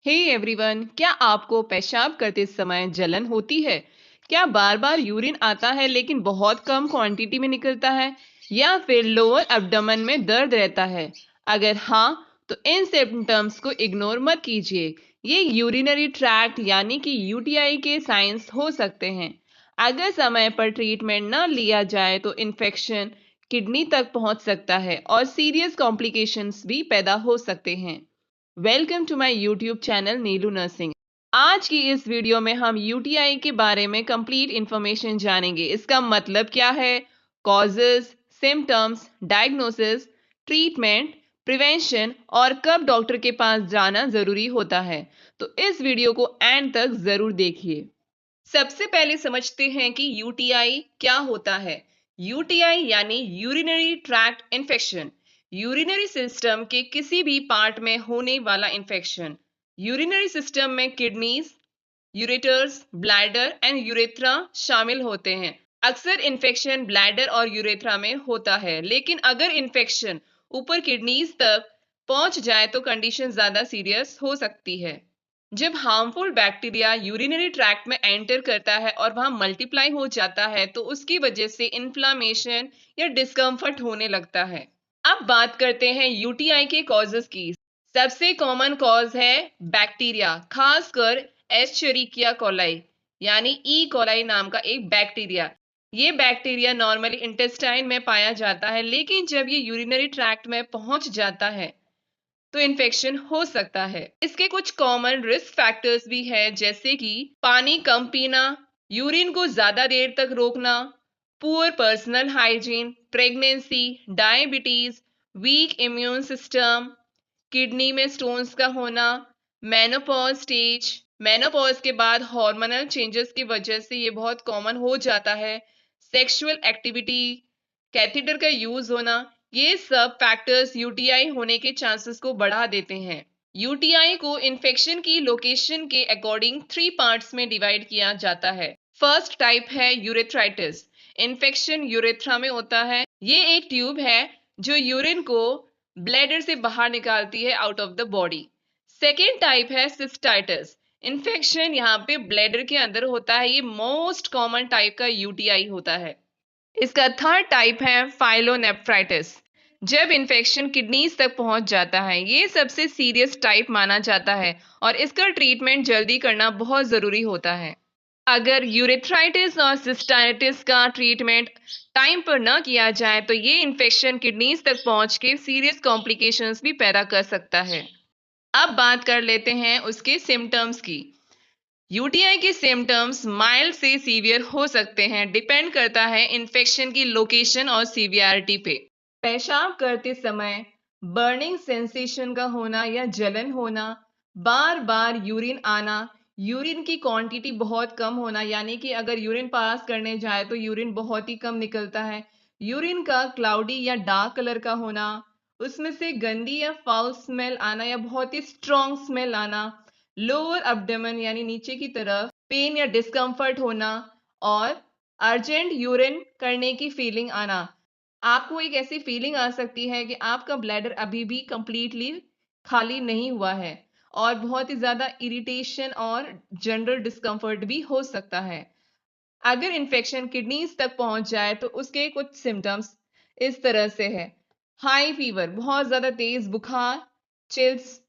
Hey everyone, क्या आपको पेशाब करते समय जलन होती है? क्या बार बार यूरिन आता है लेकिन बहुत कम क्वांटिटी में निकलता है? या फिर लोअर एब्डोमेन में दर्द रहता है? अगर हाँ, तो इन सिम्टम्स को इग्नोर मत कीजिए। ये यूरिनरी ट्रैक्ट यानी कि यूटीआई के साइंस हो सकते हैं। अगर समय पर ट्रीटमेंट न लिया जाए तो इन्फेक्शन किडनी तक पहुंच सकता है और सीरियस कॉम्प्लिकेशंस भी पैदा हो सकते हैं। Welcome to my YouTube channel Neelu nursing. आज की इस वीडियो में हम यूटीआई के बारे में कंप्लीट इंफॉर्मेशन जानेंगे। इसका मतलब क्या है, causes, symptoms, diagnosis, treatment, prevention और कब डॉक्टर के पास जाना जरूरी होता है। तो इस वीडियो को एंड तक जरूर देखिए। सबसे पहले समझते हैं कि यूटीआई क्या होता है। यूटीआई यानी urinary tract infection, urinary system के किसी भी पार्ट में होने वाला इन्फेक्शन। यूरिनरी सिस्टम में kidneys, ureters, bladder and urethra शामिल होते हैं। अक्सर इन्फेक्शन ब्लैडर और यूरेथ्रा में होता है, लेकिन अगर इन्फेक्शन ऊपर किडनीज तक पहुंच जाए तो कंडीशन ज्यादा सीरियस हो सकती है। जब हार्मफुल बैक्टीरिया यूरिनरी ट्रैक्ट में एंटर करता है और वहां मल्टीप्लाई हो जाता है तो उसकी वजह से इन्फ्लामेशन या डिस्कम्फर्ट होने लगता है। अब बात करते हैं यूटीआई के कॉजेस की। सबसे कॉमन कॉज है बैक्टीरिया, खासकर एस्चेरिकिया कोलाई यानी ई कोलाई नाम का एक बैक्टीरिया। ये बैक्टीरिया नॉर्मली इंटेस्टाइन में पाया जाता है, लेकिन जब ये यूरिनरी ट्रैक्ट में पहुंच जाता है तो इन्फेक्शन हो सकता है। इसके कुछ कॉमन रिस्क फैक्टर्स भी है, जैसे कि पानी कम पीना, यूरिन को ज्यादा देर तक रोकना, poor personal hygiene, pregnancy, diabetes, week immune system, kidney में स्टोन्स का होना, मेनोपॉज स्टेज। मेनोपॉज के बाद हार्मोनल चेंजेस की वजह से ये बहुत कॉमन हो जाता है। सेक्सुअल एक्टिविटी, कैथेटर का यूज होना, ये सब फैक्टर्स यूटीआई होने के चांसेस को बढ़ा देते हैं। यूटीआई को इन्फेक्शन की लोकेशन के अकॉर्डिंग 3 पार्ट्स में डिवाइड किया जाता है। फर्स्ट टाइप है यूरेथ्राइटिस। इन्फेक्शन यूरेथ्रा में होता है। ये एक ट्यूब है जो यूरिन को ब्लैडर से बाहर निकालती है out of the body. Second type है सिस्टाइटिस। इन्फेक्शन यहाँ पे ब्लैडर के अंदर होता है। ये मोस्ट कॉमन टाइप का यूटीआई होता है। इसका थर्ड टाइप है फाइलोनेफ्राइटिस। जब इन्फेक्शन किडनीज तक पहुंच जाता है, ये सबसे सीरियस टाइप माना जाता है और इसका ट्रीटमेंट जल्दी करना बहुत जरूरी होता है। अगर यूरेथ्राइटिस और सिस्टाइटिस का ट्रीटमेंट टाइम पर न किया जाए तो ये इन्फेक्शन किडनीज तक पहुंच के सीरियस कॉम्प्लिकेशंस भी पैदा कर सकता है। अब बात कर लेते हैं उसके सिम्टम्स की। यूटीआई के सिम्टम्स माइल्ड से सीवियर हो सकते हैं, डिपेंड करता है इन्फेक्शन की लोकेशन और सीवियरिटी पे। पेशाब करते समय बर्निंग सेंसेशन का होना या जलन होना, बार बार यूरिन आना, यूरिन की क्वांटिटी बहुत कम होना, यानी कि अगर यूरिन पास करने जाए तो यूरिन बहुत ही कम निकलता है, यूरिन का क्लाउडी या डार्क कलर का होना, उसमें से गंदी या फाउल स्मेल आना या बहुत ही स्ट्रॉन्ग स्मेल आना, लोअर एब्डोमेन यानी नीचे की तरफ पेन या डिस्कम्फर्ट होना और अर्जेंट यूरिन करने की फीलिंग आना। आपको एक ऐसी फीलिंग आ सकती है कि आपका ब्लैडर अभी भी कंप्लीटली खाली नहीं हुआ है और बहुत ही ज्यादा इरिटेशन और जनरल डिस्कम्फर्ट भी हो सकता है। अगर इन्फेक्शन किडनीज तक पहुंच जाए तो उसके कुछ सिम्टम्स इस तरह से है। हाई फीवर, बहुत ज्यादा तेज बुखार, चिल्स,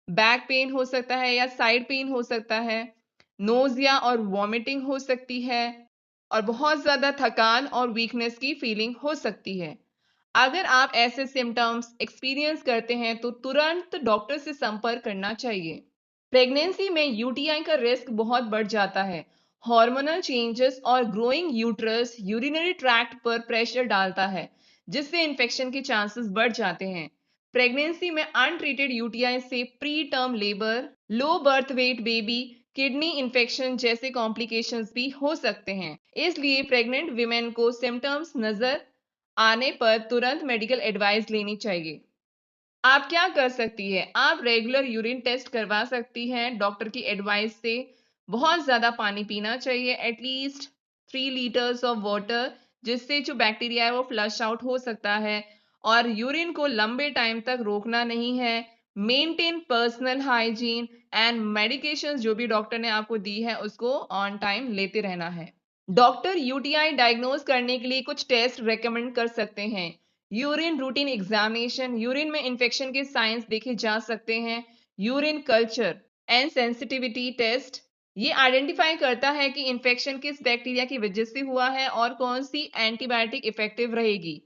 बैक पेन हो सकता है या साइड पेन हो सकता है, नोजिया और वॉमिटिंग हो सकती है और बहुत ज्यादा थकान और वीकनेस की फीलिंग हो सकती है। अगर आप ऐसे सिम्टम्स एक्सपीरियंस करते हैं तो तुरंत डॉक्टर से संपर्क करना चाहिए। प्रेगनेंसी में यूटीआई का रिस्क बहुत बढ़ जाता है। हार्मोनल चेंजेस और ग्रोइंग यूट्रस यूरिनरी ट्रैक्ट पर प्रेशर डालता है, जिससे इन्फेक्शन के चांसेस बढ़ जाते हैं। प्रेगनेंसी में अनट्रीटेड यूटीआई से pre term labour, low birth weight baby, kidney infection जैसे कॉम्प्लिकेशंस भी हो सकते हैं। इसलिए प्रेग्नेंट विमेन को सिम्टम्स नजर आने पर तुरंत मेडिकल एडवाइस लेनी चाहिए। आप क्या कर सकती है, आप रेगुलर यूरिन टेस्ट करवा सकती हैं डॉक्टर की एडवाइस से। बहुत ज्यादा पानी पीना चाहिए, एटलीस्ट 3 लीटर्स ऑफ वाटर, जिससे जो बैक्टीरिया है वो फ्लश आउट हो सकता है। और यूरिन को लंबे टाइम तक रोकना नहीं है। Maintain personal hygiene and medications जो भी डॉक्टर ने आपको दी है उसको ऑन टाइम लेते रहना है। डॉक्टर यूटीआई डायग्नोज करने के लिए कुछ टेस्ट रेकमेंड कर सकते हैं। यूरिन रूटीन एग्जामिनेशन, यूरिन में इन्फेक्शन के साइंस देखे जा सकते हैं। Urine culture and sensitivity test, ये आइडेंटिफाई करता है कि इन्फेक्शन किस बैक्टीरिया की वजह से हुआ है और कौन सी एंटीबायोटिक इफेक्टिव रहेगी।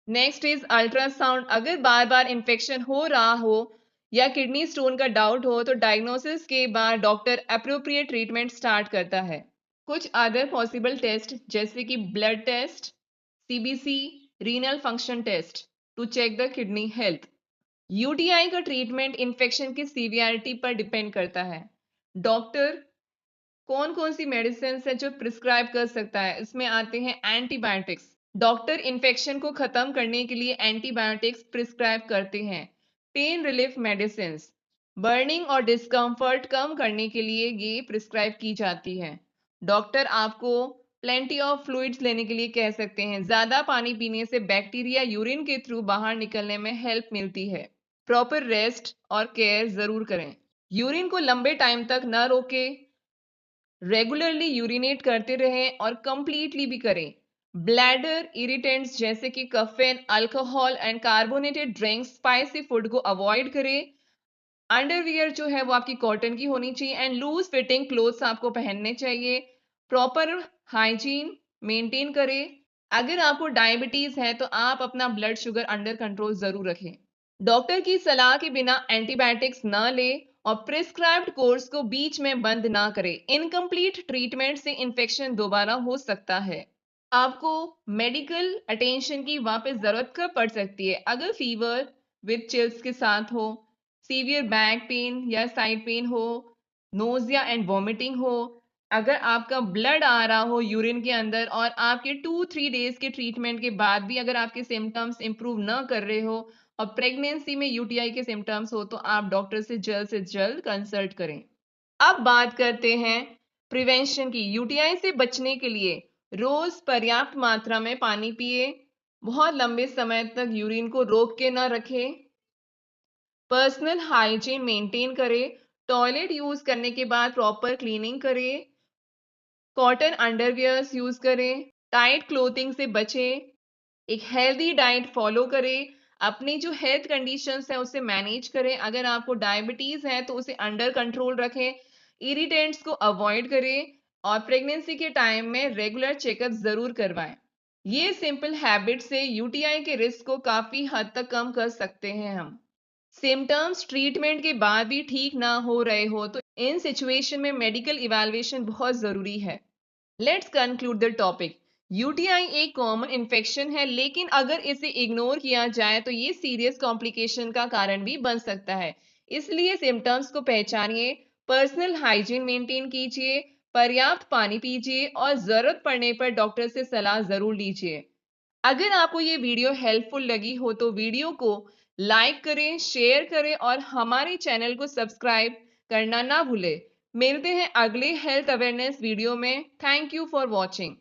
नेक्स्ट इज अल्ट्रासाउंड, अगर बार बार इन्फेक्शन हो रहा हो या किडनी स्टोन का डाउट हो तो डायग्नोसिस के बाद डॉक्टर अप्रोप्रिएट ट्रीटमेंट स्टार्ट करता है। कुछ अदर पॉसिबल टेस्ट जैसे कि blood test, CBC, renal function test to check the kidney health. UTI का ट्रीटमेंट इन्फेक्शन की सीवियरिटी पर डिपेंड करता है। डॉक्टर कौन कौन सी मेडिसिन है जो प्रिस्क्राइब कर सकता है, इसमें आते हैं एंटीबायोटिक्स। डॉक्टर इन्फेक्शन को खत्म करने के लिए एंटीबायोटिक्स प्रिस्क्राइब करते हैं। पेन रिलीफ मेडिसिन, बर्निंग और डिस्कम्फर्ट कम करने के लिए ये प्रिस्क्राइब की जाती है। डॉक्टर आपको प्लेंटी ऑफ फ्लूइड्स लेने के लिए कह सकते हैं। ज्यादा पानी पीने से बैक्टीरिया यूरिन के थ्रू बाहर निकलने में हेल्प मिलती है। प्रॉपर रेस्ट और केयर जरूर करें। यूरिन को लंबे टाइम तक न रोके, रेगुलरली यूरिनेट करते रहें और कंप्लीटली भी करें। ब्लैडर इरिटेंट्स जैसे कि caffeine, alcohol and carbonated drinks, spicy food को अवॉइड करें। अंडरवियर जो है वो आपकी कॉटन की होनी चाहिए एंड लूज फिटिंग क्लोथ्स आपको पहनने चाहिए। प्रॉपर हाइजीन मेंटेन करें। अगर आपको डायबिटीज है तो आप अपना ब्लड शुगर अंडर कंट्रोल जरूर रखें। डॉक्टर की सलाह के बिना एंटीबायोटिक्स न लें और प्रिस्क्राइब्ड कोर्स को बीच में बंद ना करें। इनकम्प्लीट ट्रीटमेंट से इन्फेक्शन दोबारा हो सकता है। आपको मेडिकल अटेंशन की वापस जरूरत कब पड़ सकती है? अगर फीवर विद चिल्स के साथ हो, सीवियर बैक पेन या साइड पेन हो, नोजिया एंड वॉमिटिंग हो, अगर आपका ब्लड आ रहा हो यूरिन के अंदर और आपके 2-3 डेज के ट्रीटमेंट के बाद भी अगर आपके सिम्टम्स इंप्रूव न कर रहे हो और प्रेगनेंसी में यूटीआई के सिम्टम्स हो तो आप डॉक्टर से जल्द कंसल्ट करें। अब बात करते हैं प्रिवेंशन की। यूटीआई से बचने के लिए रोज पर्याप्त मात्रा में पानी पिए, बहुत लंबे समय तक यूरिन को रोक के ना रखें, पर्सनल हाइजीन मेंटेन करें, टॉयलेट यूज करने के बाद प्रॉपर क्लीनिंग करें, कॉटन अंडरवियर्स यूज करें, टाइट क्लोथिंग से बचें, एक हेल्दी डाइट फॉलो करें, अपनी जो हेल्थ कंडीशंस है उसे मैनेज करें। अगर आपको डायबिटीज है तो उसे अंडर कंट्रोल रखें, इरिटेंट्स को अवॉइड करें और प्रेगनेंसी के टाइम में रेगुलर चेकअप जरूर करवाएं। ये सिंपल हैबिट से यूटीआई के रिस्क को काफी हद तक कम कर सकते हैं हम। सिम्टम्स ट्रीटमेंट के बाद भी ठीक ना हो रहे हो तो इन सिचुएशन में मेडिकल इवैल्यूएशन बहुत जरूरी है। Let's conclude the topic. UTI एक कॉमन इन्फेक्शन है, लेकिन अगर इसे इग्नोर किया जाए तो ये सीरियस कॉम्प्लिकेशन का कारण भी बन सकता है। इसलिए सिम्टम्स को पहचानिए, पर्सनल हाइजीन मेंटेन कीजिए, पर्याप्त पानी पीजिए और जरूरत पड़ने पर डॉक्टर से सलाह जरूर लीजिए। अगर आपको ये वीडियो हेल्पफुल लगी हो तो वीडियो को लाइक करें, शेयर करें और हमारे चैनल को सब्सक्राइब करना ना भूलें। मिलते हैं अगले हेल्थ अवेयरनेस वीडियो में। Thank you for watching.